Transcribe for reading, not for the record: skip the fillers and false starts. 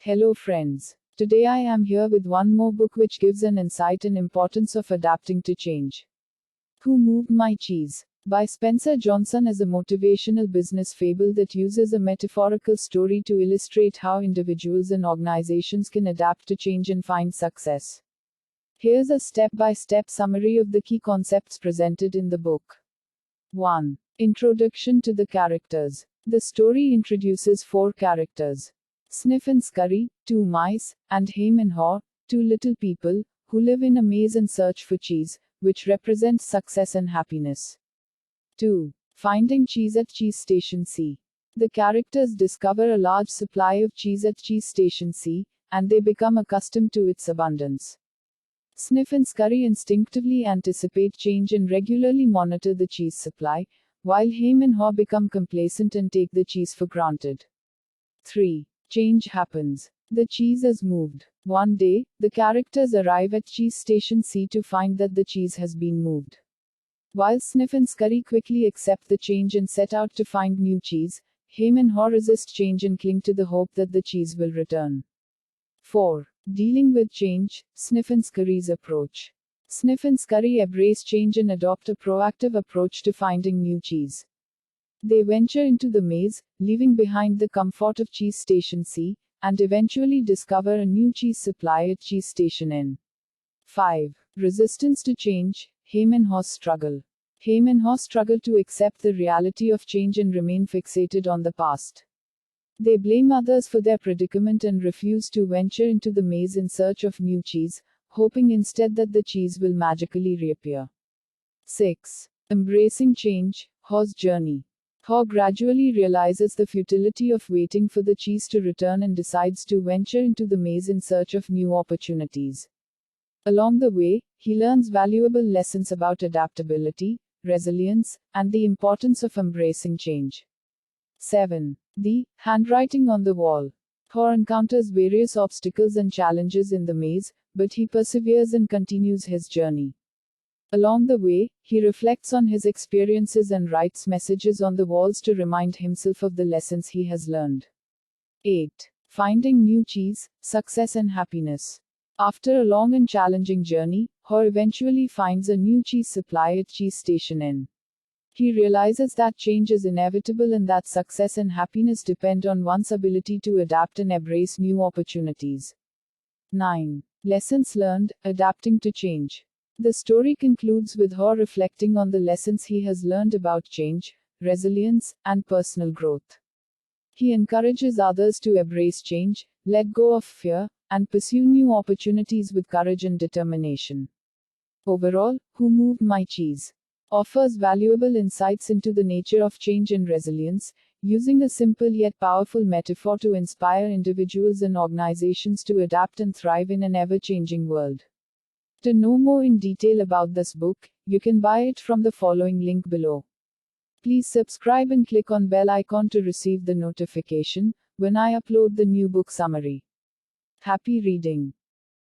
Hello friends. Today I am here with one more book which gives an insight in importance of adapting to change. Who Moved My Cheese? By Spencer Johnson is a motivational business fable that uses a metaphorical story to illustrate how individuals and organizations can adapt to change and find success. Here's a step-by-step summary of the key concepts presented in the book. 1. Introduction to the characters. The story introduces four characters: Sniff and Scurry, two mice, and Hem and Haw, two little people, who live in a maze and search for cheese, which represents success and happiness. 2. Finding cheese at Cheese Station C. The characters discover a large supply of cheese at Cheese Station C, and they become accustomed to its abundance. Sniff and Scurry instinctively anticipate change and regularly monitor the cheese supply, while Hem and Haw become complacent and take the cheese for granted. 3. Change happens. The cheese is moved. One day, the characters arrive at Cheese Station C to find that the cheese has been moved. While Sniff and Scurry quickly accept the change and set out to find new cheese, Hem and Haw resist change and cling to the hope that the cheese will return. 4. Dealing with change. Sniff and Scurry's approach. Sniff and Scurry embrace change and adopt a proactive approach to finding new cheese. They venture into the maze, leaving behind the comfort of Cheese Station C, and eventually discover a new cheese supply at Cheese Station N. 5. Resistance to change. Hem and Haw struggle. Hem and Haw struggle to accept the reality of change and remain fixated on the past. They blame others for their predicament and refuse to venture into the maze in search of new cheese, hoping instead that the cheese will magically reappear. 6. Embracing change. Haw's journey. Haw gradually realizes the futility of waiting for the cheese to return and decides to venture into the maze in search of new opportunities. Along the way, he learns valuable lessons about adaptability, resilience, and the importance of embracing change. 7. The handwriting on the wall. Haw encounters various obstacles and challenges in the maze, but he perseveres and continues his journey. Along the way, he reflects on his experiences and writes messages on the walls to remind himself of the lessons he has learned. 8. Finding new cheese, success and happiness. After a long and challenging journey, Haw eventually finds a new cheese supply at Cheese Station N. He realizes that change is inevitable and that success and happiness depend on one's ability to adapt and embrace new opportunities. 9. Lessons learned, adapting to change. The story concludes with Haw reflecting on the lessons he has learned about change, resilience, and personal growth. He encourages others to embrace change, let go of fear, and pursue new opportunities with courage and determination. Overall, Who Moved My Cheese? Offers valuable insights into the nature of change and resilience, using a simple yet powerful metaphor to inspire individuals and organizations to adapt and thrive in an ever-changing world. To know more in detail about this book, you can buy it from the following link below. Please subscribe and click on bell icon to receive the notification when I upload the new book summary. Happy reading!